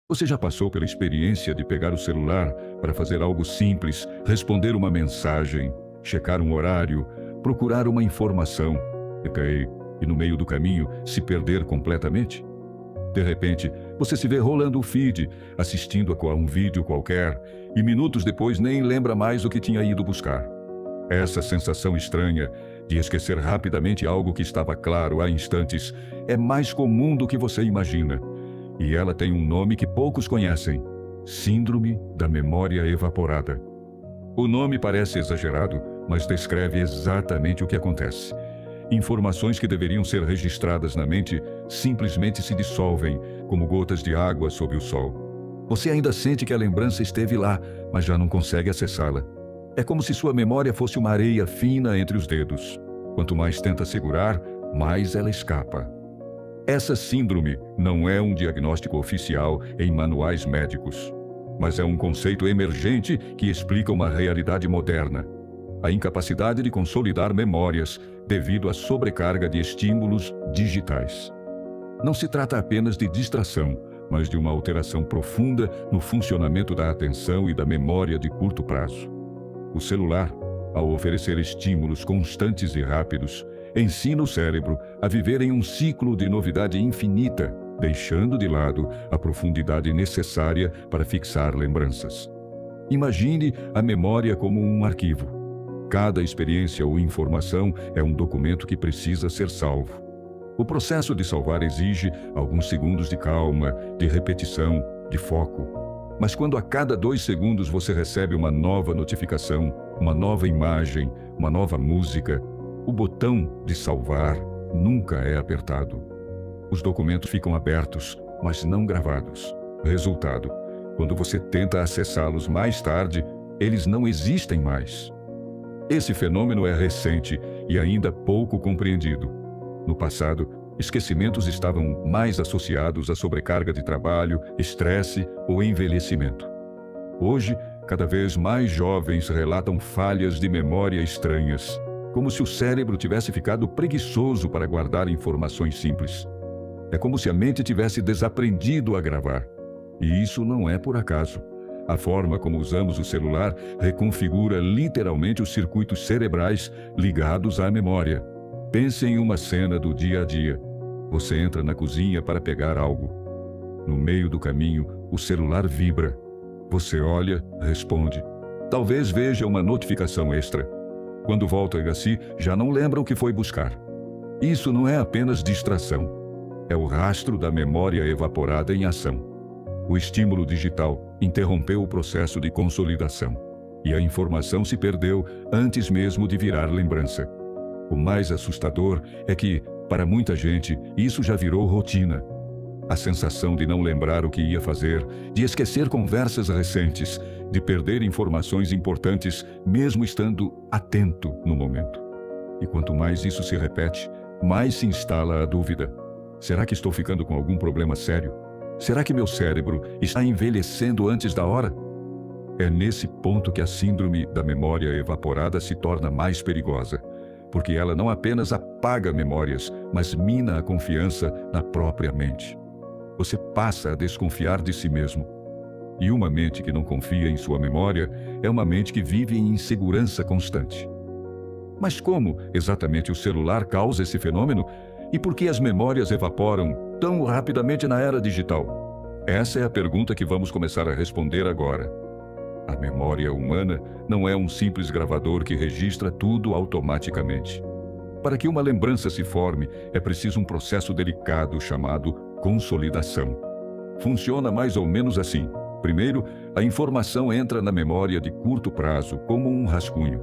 Você já passou pela experiência de pegar o celular para fazer algo simples, responder uma mensagem, checar um horário, procurar uma informação e no meio do caminho se perder completamente? De repente, você se vê rolando o feed, assistindo a um vídeo qualquer e minutos depois nem lembra mais o que tinha ido buscar. Essa sensação estranha de esquecer rapidamente algo que estava claro há instantes é mais comum do que você imagina. E ela tem um nome que poucos conhecem: Síndrome da Memória Evaporada. O nome parece exagerado, mas descreve exatamente o que acontece. Informações que deveriam ser registradas na mente simplesmente se dissolvem, como gotas de água sob o sol. Você ainda sente que a lembrança esteve lá, mas já não consegue acessá-la. É como se sua memória fosse uma areia fina entre os dedos. Quanto mais tenta segurar, mais ela escapa. Essa síndrome não é um diagnóstico oficial em manuais médicos, mas é um conceito emergente que explica uma realidade moderna: a incapacidade de consolidar memórias devido à sobrecarga de estímulos digitais. Não se trata apenas de distração, mas de uma alteração profunda no funcionamento da atenção e da memória de curto prazo. O celular, ao oferecer estímulos constantes e rápidos, ensina o cérebro a viver em um ciclo de novidade infinita, deixando de lado a profundidade necessária para fixar lembranças. Imagine a memória como um arquivo. Cada experiência ou informação é um documento que precisa ser salvo. O processo de salvar exige alguns segundos de calma, de repetição, de foco. Mas quando a cada 2 segundos você recebe uma nova notificação, uma nova imagem, uma nova música, o botão de salvar nunca é apertado. Os documentos ficam abertos, mas não gravados. Resultado: quando você tenta acessá-los mais tarde, eles não existem mais. Esse fenômeno é recente e ainda pouco compreendido. No passado, esquecimentos estavam mais associados à sobrecarga de trabalho, estresse ou envelhecimento. Hoje, cada vez mais jovens relatam falhas de memória estranhas, como se o cérebro tivesse ficado preguiçoso para guardar informações simples. É como se a mente tivesse desaprendido a gravar. E isso não é por acaso. A forma como usamos o celular reconfigura literalmente os circuitos cerebrais ligados à memória. Pense em uma cena do dia a dia. Você entra na cozinha para pegar algo. No meio do caminho, o celular vibra. Você olha, responde. Talvez veja uma notificação extra. Quando volta a si, já não lembra o que foi buscar. Isso não é apenas distração. É o rastro da memória evaporada em ação. O estímulo digital interrompeu o processo de consolidação, e a informação se perdeu antes mesmo de virar lembrança. O mais assustador é que, para muita gente, isso já virou rotina. A sensação de não lembrar o que ia fazer, de esquecer conversas recentes, de perder informações importantes, mesmo estando atento no momento. E quanto mais isso se repete, mais se instala a dúvida: será que estou ficando com algum problema sério? Será que meu cérebro está envelhecendo antes da hora? É nesse ponto que a síndrome da memória evaporada se torna mais perigosa, porque ela não apenas apaga memórias, mas mina a confiança na própria mente. Você passa a desconfiar de si mesmo. E uma mente que não confia em sua memória é uma mente que vive em insegurança constante. Mas como exatamente o celular causa esse fenômeno? E por que as memórias evaporam tão rapidamente na era digital? Essa é a pergunta que vamos começar a responder agora. A memória humana não é um simples gravador que registra tudo automaticamente. Para que uma lembrança se forme, é preciso um processo delicado chamado consolidação. Funciona mais ou menos assim. Primeiro, a informação entra na memória de curto prazo, como um rascunho.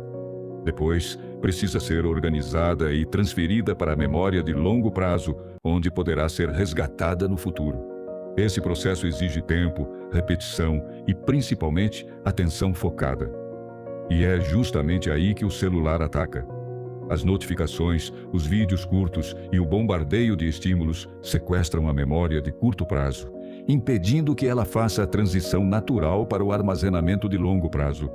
Depois, precisa ser organizada e transferida para a memória de longo prazo, onde poderá ser resgatada no futuro. Esse processo exige tempo, repetição e, principalmente, atenção focada. E é justamente aí que o celular ataca. As notificações, os vídeos curtos e o bombardeio de estímulos sequestram a memória de curto prazo, impedindo que ela faça a transição natural para o armazenamento de longo prazo.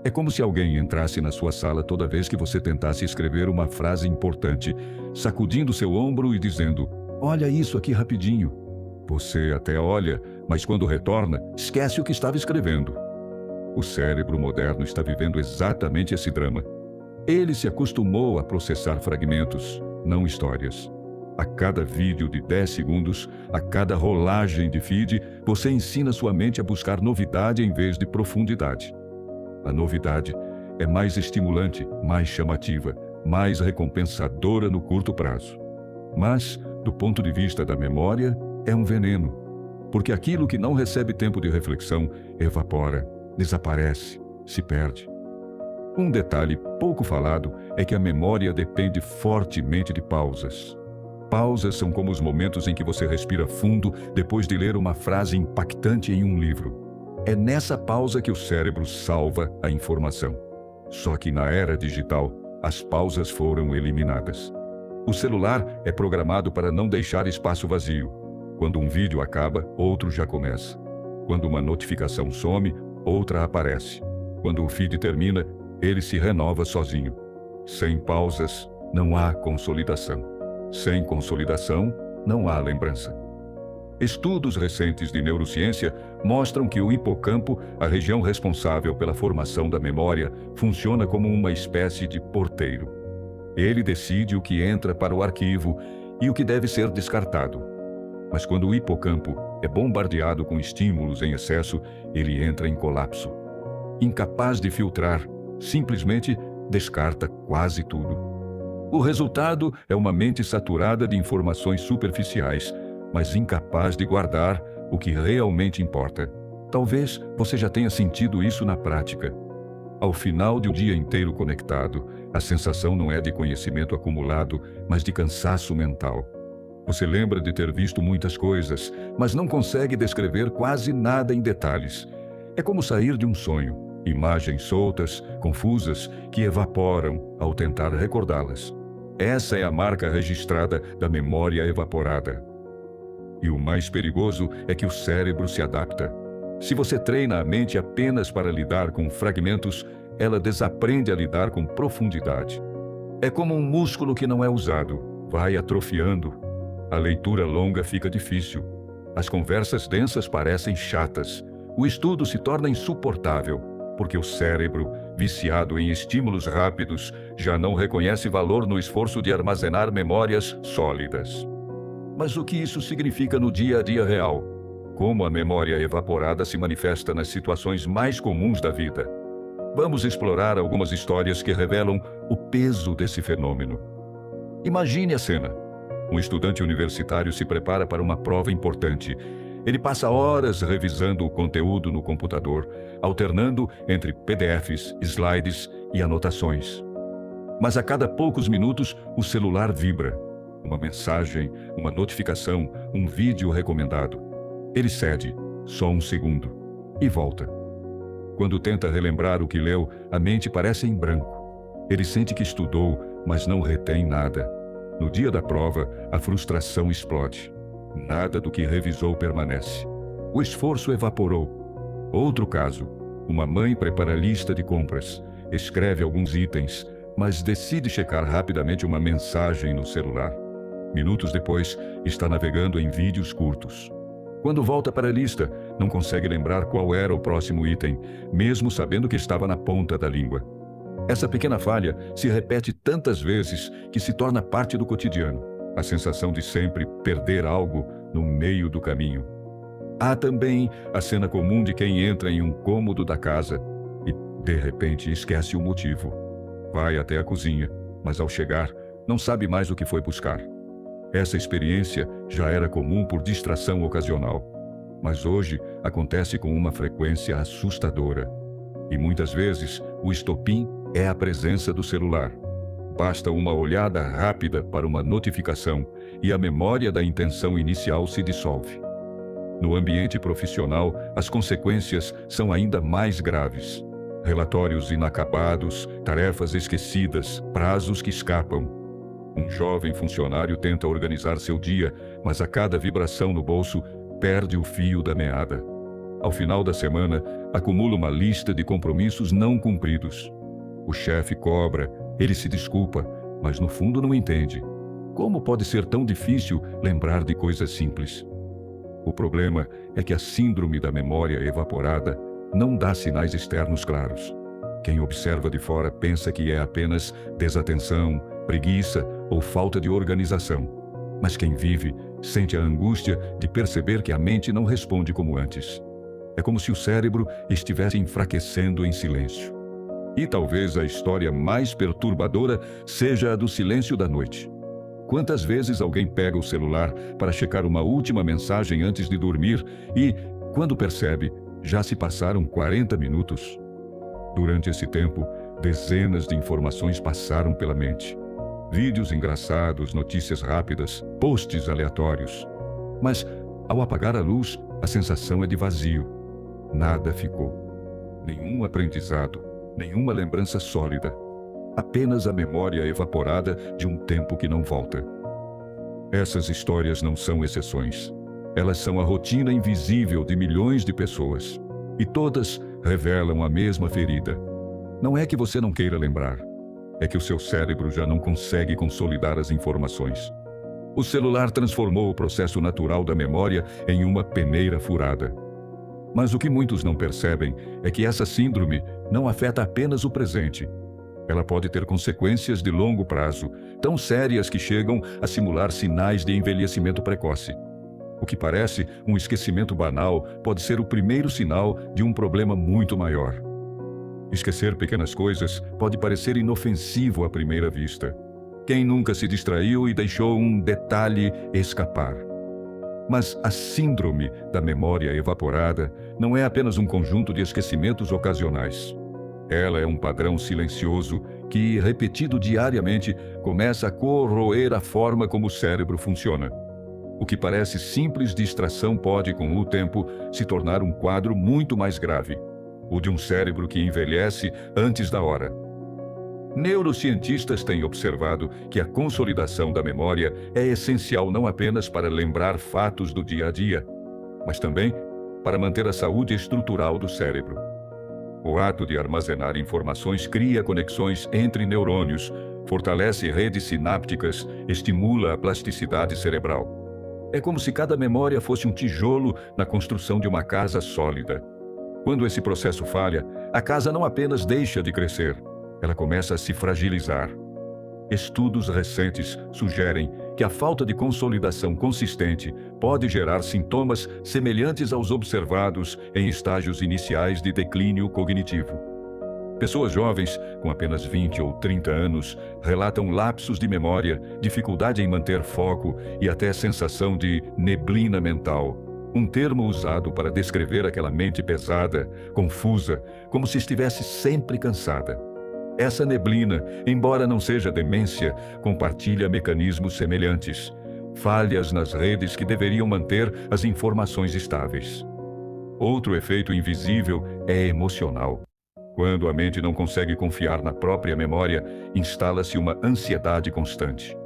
É como se alguém entrasse na sua sala toda vez que você tentasse escrever uma frase importante, sacudindo seu ombro e dizendo: "Olha isso aqui rapidinho." Você até olha, mas quando retorna, esquece o que estava escrevendo. O cérebro moderno está vivendo exatamente esse drama. Ele se acostumou a processar fragmentos, não histórias. A cada vídeo de 10 segundos, a cada rolagem de feed, você ensina sua mente a buscar novidade em vez de profundidade. A novidade é mais estimulante, mais chamativa, mais recompensadora no curto prazo. Mas, do ponto de vista da memória, é um veneno, porque aquilo que não recebe tempo de reflexão evapora, desaparece, se perde. Um detalhe pouco falado é que a memória depende fortemente de pausas. Pausas são como os momentos em que você respira fundo depois de ler uma frase impactante em um livro. É nessa pausa que o cérebro salva a informação. Só que na era digital, as pausas foram eliminadas. O celular é programado para não deixar espaço vazio. Quando um vídeo acaba, outro já começa. Quando uma notificação some, outra aparece. Quando o feed termina, ele se renova sozinho. Sem pausas, não há consolidação. Sem consolidação, não há lembrança. Estudos recentes de neurociência mostram que o hipocampo, a região responsável pela formação da memória, funciona como uma espécie de porteiro. Ele decide o que entra para o arquivo e o que deve ser descartado. Mas quando o hipocampo é bombardeado com estímulos em excesso, ele entra em colapso. Incapaz de filtrar, simplesmente descarta quase tudo. O resultado é uma mente saturada de informações superficiais, mas incapaz de guardar o que realmente importa. Talvez você já tenha sentido isso na prática. Ao final de um dia inteiro conectado, a sensação não é de conhecimento acumulado, mas de cansaço mental. Você lembra de ter visto muitas coisas, mas não consegue descrever quase nada em detalhes. É como sair de um sonho, imagens soltas, confusas, que evaporam ao tentar recordá-las. Essa é a marca registrada da memória evaporada. E o mais perigoso é que o cérebro se adapta. Se você treina a mente apenas para lidar com fragmentos, ela desaprende a lidar com profundidade. É como um músculo que não é usado, vai atrofiando. A leitura longa fica difícil. As conversas densas parecem chatas. O estudo se torna insuportável, porque o cérebro, viciado em estímulos rápidos, já não reconhece valor no esforço de armazenar memórias sólidas. Mas o que isso significa no dia a dia real? Como a memória evaporada se manifesta nas situações mais comuns da vida? Vamos explorar algumas histórias que revelam o peso desse fenômeno. Imagine a cena. Um estudante universitário se prepara para uma prova importante. Ele passa horas revisando o conteúdo no computador, alternando entre PDFs, slides e anotações. Mas a cada poucos minutos, o celular vibra. Uma mensagem, uma notificação, um vídeo recomendado. Ele cede, só um segundo, e volta. Quando tenta relembrar o que leu, a mente parece em branco. Ele sente que estudou, mas não retém nada. No dia da prova, a frustração explode. Nada do que revisou permanece. O esforço evaporou. Outro caso. Uma mãe prepara a lista de compras, escreve alguns itens, mas decide checar rapidamente uma mensagem no celular. Minutos depois, está navegando em vídeos curtos. Quando volta para a lista, não consegue lembrar qual era o próximo item, mesmo sabendo que estava na ponta da língua. Essa pequena falha se repete tantas vezes que se torna parte do cotidiano. A sensação de sempre perder algo no meio do caminho. Há também a cena comum de quem entra em um cômodo da casa e, de repente, esquece o motivo. Vai até a cozinha, mas ao chegar, não sabe mais o que foi buscar. Essa experiência já era comum por distração ocasional, mas hoje acontece com uma frequência assustadora. E muitas vezes, o estopim é a presença do celular. Basta uma olhada rápida para uma notificação e a memória da intenção inicial se dissolve. No ambiente profissional, as consequências são ainda mais graves. Relatórios inacabados, tarefas esquecidas, prazos que escapam. Um jovem funcionário tenta organizar seu dia, mas a cada vibração no bolso, perde o fio da meada. Ao final da semana, acumula uma lista de compromissos não cumpridos. O chefe cobra, ele se desculpa, mas no fundo não entende. Como pode ser tão difícil lembrar de coisas simples? O problema é que a síndrome da memória evaporada não dá sinais externos claros. Quem observa de fora pensa que é apenas desatenção, preguiça ou falta de organização. Mas quem vive sente a angústia de perceber que a mente não responde como antes. É como se o cérebro estivesse enfraquecendo em silêncio. E talvez a história mais perturbadora seja a do silêncio da noite. Quantas vezes alguém pega o celular para checar uma última mensagem antes de dormir e, quando percebe, já se passaram 40 minutos? Durante esse tempo, dezenas de informações passaram pela mente. Vídeos engraçados, notícias rápidas, posts aleatórios. Mas, ao apagar a luz, a sensação é de vazio. Nada ficou. Nenhum aprendizado, nenhuma lembrança sólida. Apenas a memória evaporada de um tempo que não volta. Essas histórias não são exceções. Elas são a rotina invisível de milhões de pessoas. E todas revelam a mesma ferida. Não é que você não queira lembrar. É que o seu cérebro já não consegue consolidar as informações. O celular transformou o processo natural da memória em uma peneira furada. Mas o que muitos não percebem é que essa síndrome não afeta apenas o presente. Ela pode ter consequências de longo prazo, tão sérias que chegam a simular sinais de envelhecimento precoce. O que parece um esquecimento banal pode ser o primeiro sinal de um problema muito maior. Esquecer pequenas coisas pode parecer inofensivo à primeira vista. Quem nunca se distraiu e deixou um detalhe escapar? Mas a síndrome da memória evaporada não é apenas um conjunto de esquecimentos ocasionais. Ela é um padrão silencioso que, repetido diariamente, começa a corroer a forma como o cérebro funciona. O que parece simples distração pode, com o tempo, se tornar um quadro muito mais grave, o de um cérebro que envelhece antes da hora. Neurocientistas têm observado que a consolidação da memória é essencial não apenas para lembrar fatos do dia a dia, mas também para manter a saúde estrutural do cérebro. O ato de armazenar informações cria conexões entre neurônios, fortalece redes sinápticas, estimula a plasticidade cerebral. É como se cada memória fosse um tijolo na construção de uma casa sólida. Quando esse processo falha, a casa não apenas deixa de crescer, ela começa a se fragilizar. Estudos recentes sugerem que a falta de consolidação consistente pode gerar sintomas semelhantes aos observados em estágios iniciais de declínio cognitivo. Pessoas jovens, com apenas 20 ou 30 anos, relatam lapsos de memória, dificuldade em manter foco e até sensação de neblina mental, um termo usado para descrever aquela mente pesada, confusa, como se estivesse sempre cansada. Essa neblina, embora não seja demência, compartilha mecanismos semelhantes, falhas nas redes que deveriam manter as informações estáveis. Outro efeito invisível é emocional. Quando a mente não consegue confiar na própria memória, instala-se uma ansiedade constante.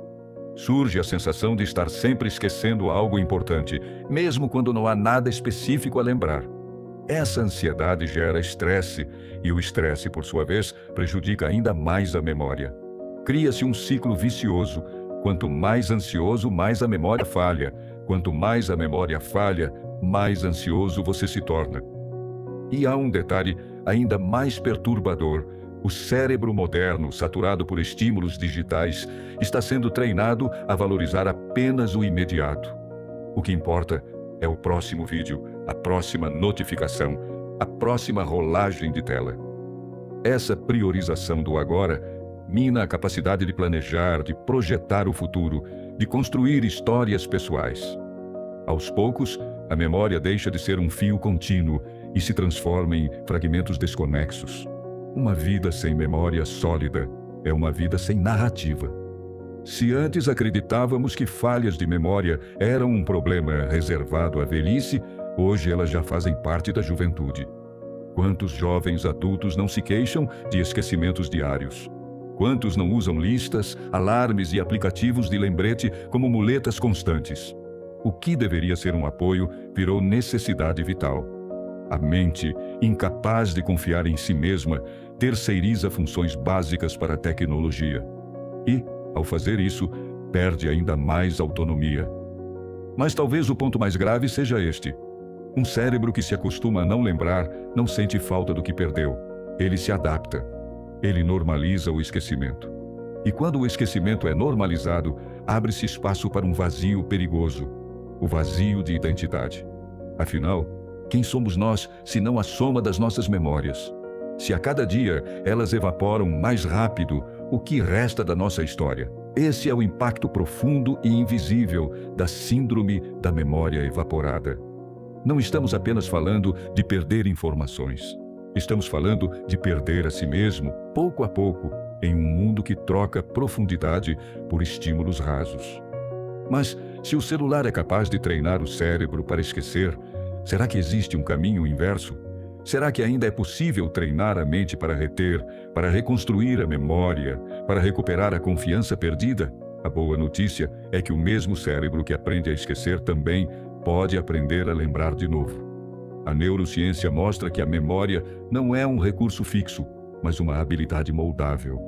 Surge a sensação de estar sempre esquecendo algo importante, mesmo quando não há nada específico a lembrar. Essa ansiedade gera estresse, e o estresse, por sua vez, prejudica ainda mais a memória. Cria-se um ciclo vicioso. Quanto mais ansioso, mais a memória falha. Quanto mais a memória falha, mais ansioso você se torna. E há um detalhe ainda mais perturbador. O cérebro moderno, saturado por estímulos digitais, está sendo treinado a valorizar apenas o imediato. O que importa é o próximo vídeo, a próxima notificação, a próxima rolagem de tela. Essa priorização do agora mina a capacidade de planejar, de projetar o futuro, de construir histórias pessoais. Aos poucos, a memória deixa de ser um fio contínuo e se transforma em fragmentos desconexos. Uma vida sem memória sólida é uma vida sem narrativa. Se antes acreditávamos que falhas de memória eram um problema reservado à velhice, hoje elas já fazem parte da juventude. Quantos jovens adultos não se queixam de esquecimentos diários? Quantos não usam listas, alarmes e aplicativos de lembrete como muletas constantes? O que deveria ser um apoio virou necessidade vital. A mente, incapaz de confiar em si mesma, terceiriza funções básicas para a tecnologia. E, ao fazer isso, perde ainda mais autonomia. Mas talvez o ponto mais grave seja este. Um cérebro que se acostuma a não lembrar não sente falta do que perdeu. Ele se adapta. Ele normaliza o esquecimento. E quando o esquecimento é normalizado, abre-se espaço para um vazio perigoso, o vazio de identidade. Afinal, quem somos nós, se não a soma das nossas memórias? Se a cada dia elas evaporam mais rápido, o que resta da nossa história? Esse é o impacto profundo e invisível da síndrome da memória evaporada. Não estamos apenas falando de perder informações. Estamos falando de perder a si mesmo, pouco a pouco, em um mundo que troca profundidade por estímulos rasos. Mas, se o celular é capaz de treinar o cérebro para esquecer, será que existe um caminho inverso? Será que ainda é possível treinar a mente para reter, para reconstruir a memória, para recuperar a confiança perdida? A boa notícia é que o mesmo cérebro que aprende a esquecer também pode aprender a lembrar de novo. A neurociência mostra que a memória não é um recurso fixo, mas uma habilidade moldável.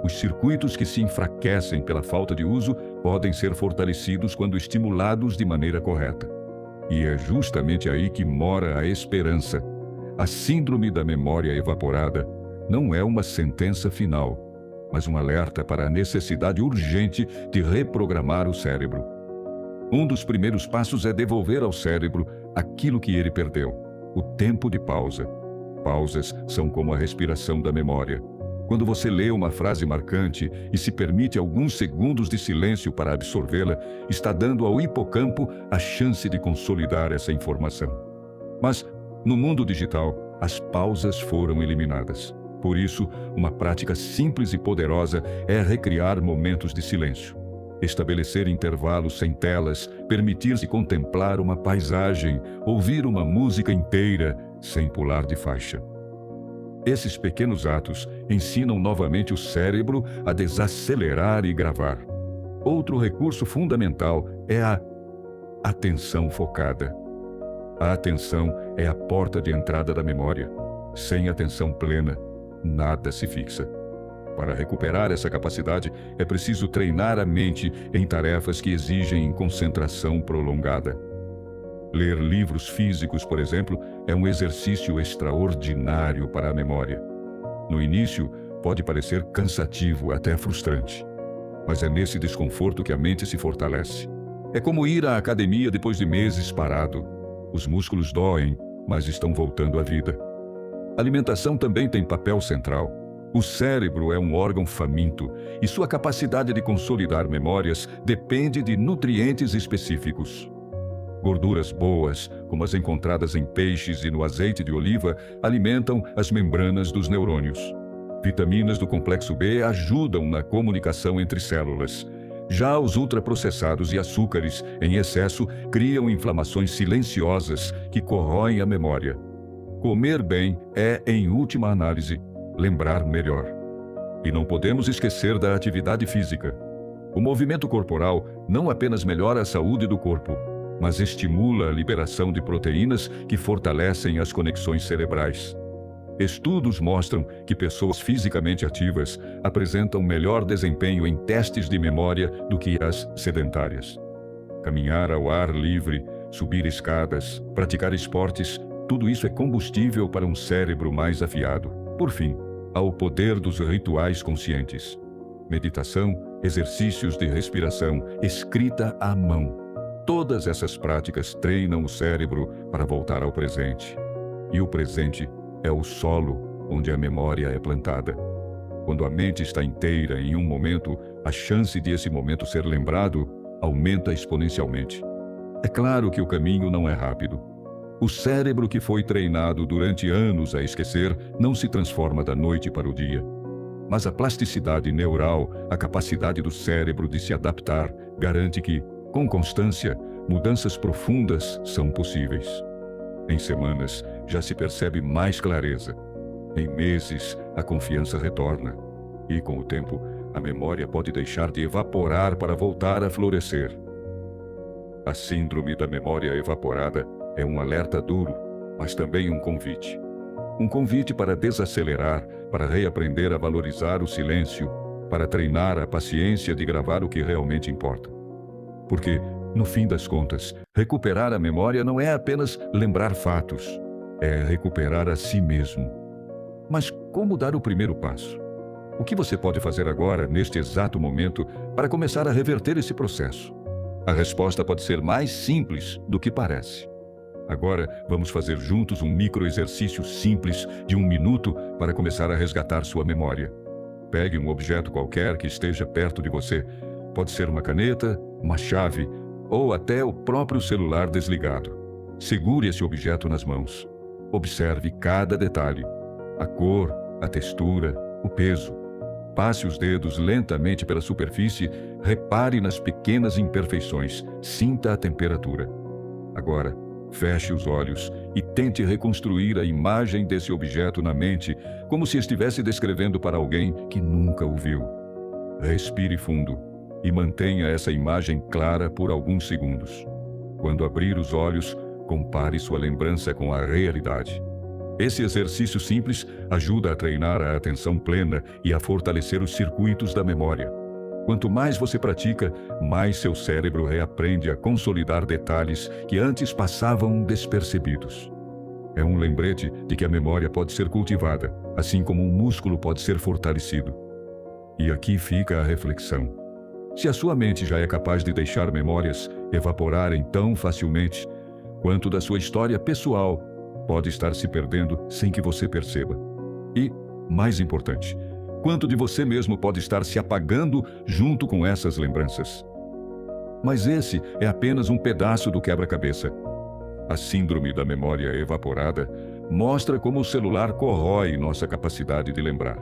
Os circuitos que se enfraquecem pela falta de uso podem ser fortalecidos quando estimulados de maneira correta. E é justamente aí que mora a esperança. A síndrome da memória evaporada não é uma sentença final, mas um alerta para a necessidade urgente de reprogramar o cérebro. Um dos primeiros passos é devolver ao cérebro aquilo que ele perdeu, o tempo de pausa. Pausas são como a respiração da memória. Quando você lê uma frase marcante e se permite alguns segundos de silêncio para absorvê-la, está dando ao hipocampo a chance de consolidar essa informação. Mas, no mundo digital, as pausas foram eliminadas. Por isso, uma prática simples e poderosa é recriar momentos de silêncio. Estabelecer intervalos sem telas, permitir-se contemplar uma paisagem, ouvir uma música inteira sem pular de faixa. Esses pequenos atos ensinam novamente o cérebro a desacelerar e gravar. Outro recurso fundamental é a atenção focada. A atenção é a porta de entrada da memória. Sem atenção plena, nada se fixa. Para recuperar essa capacidade, é preciso treinar a mente em tarefas que exigem concentração prolongada. Ler livros físicos, por exemplo, é um exercício extraordinário para a memória. No início, pode parecer cansativo, até frustrante. Mas é nesse desconforto que a mente se fortalece. É como ir à academia depois de meses parado. Os músculos doem, mas estão voltando à vida. A alimentação também tem papel central. O cérebro é um órgão faminto e sua capacidade de consolidar memórias depende de nutrientes específicos. Gorduras boas, como as encontradas em peixes e no azeite de oliva, alimentam as membranas dos neurônios. Vitaminas do complexo B ajudam na comunicação entre células. Já os ultraprocessados e açúcares, em excesso, criam inflamações silenciosas que corroem a memória. Comer bem é, em última análise, lembrar melhor. E não podemos esquecer da atividade física. O movimento corporal não apenas melhora a saúde do corpo, mas estimula a liberação de proteínas que fortalecem as conexões cerebrais. Estudos mostram que pessoas fisicamente ativas apresentam melhor desempenho em testes de memória do que as sedentárias. Caminhar ao ar livre, subir escadas, praticar esportes, tudo isso é combustível para um cérebro mais afiado. Por fim, há o poder dos rituais conscientes. Meditação, exercícios de respiração, escrita à mão. Todas essas práticas treinam o cérebro para voltar ao presente. E o presente é o solo onde a memória é plantada. Quando a mente está inteira em um momento, a chance de esse momento ser lembrado aumenta exponencialmente. É claro que o caminho não é rápido. O cérebro que foi treinado durante anos a esquecer não se transforma da noite para o dia. Mas a plasticidade neural, a capacidade do cérebro de se adaptar, garante que, com constância, mudanças profundas são possíveis. Em semanas, já se percebe mais clareza. Em meses, a confiança retorna. E, com o tempo, a memória pode deixar de evaporar para voltar a florescer. A síndrome da memória evaporada é um alerta duro, mas também um convite. Um convite para desacelerar, para reaprender a valorizar o silêncio, para treinar a paciência de gravar o que realmente importa. Porque, No fim das contas, recuperar a memória não é apenas lembrar fatos, é recuperar a si mesmo. Mas como dar o primeiro passo? O que você pode fazer agora, neste exato momento, para começar a reverter esse processo? A resposta pode ser mais simples do que parece. Agora, vamos fazer juntos um microexercício simples de 1 minuto para começar a resgatar sua memória. Pegue um objeto qualquer que esteja perto de você. Pode ser uma caneta, uma chave ou até o próprio celular desligado. Segure esse objeto nas mãos. Observe cada detalhe: a cor, a textura, o peso. Passe os dedos lentamente pela superfície, repare nas pequenas imperfeições, sinta a temperatura. Agora, feche os olhos e tente reconstruir a imagem desse objeto na mente, como se estivesse descrevendo para alguém que nunca o viu. Respire fundo e mantenha essa imagem clara por alguns segundos. Quando abrir os olhos, compare sua lembrança com a realidade. Esse exercício simples ajuda a treinar a atenção plena e a fortalecer os circuitos da memória. Quanto mais você pratica, mais seu cérebro reaprende a consolidar detalhes que antes passavam despercebidos. É um lembrete de que a memória pode ser cultivada, assim como um músculo pode ser fortalecido. E aqui fica a reflexão. Se a sua mente já é capaz de deixar memórias evaporarem tão facilmente, quanto da sua história pessoal pode estar se perdendo sem que você perceba? E, mais importante, quanto de você mesmo pode estar se apagando junto com essas lembranças? Mas esse é apenas um pedaço do quebra-cabeça. A síndrome da memória evaporada mostra como o celular corrói nossa capacidade de lembrar.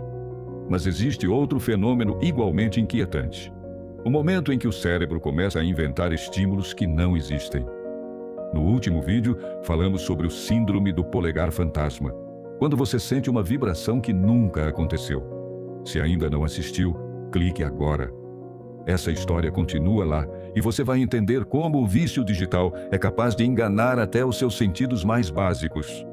Mas existe outro fenômeno igualmente inquietante: o momento em que o cérebro começa a inventar estímulos que não existem. No último vídeo, falamos sobre o síndrome do polegar fantasma, quando você sente uma vibração que nunca aconteceu. Se ainda não assistiu, clique agora. Essa história continua lá e você vai entender como o vício digital é capaz de enganar até os seus sentidos mais básicos.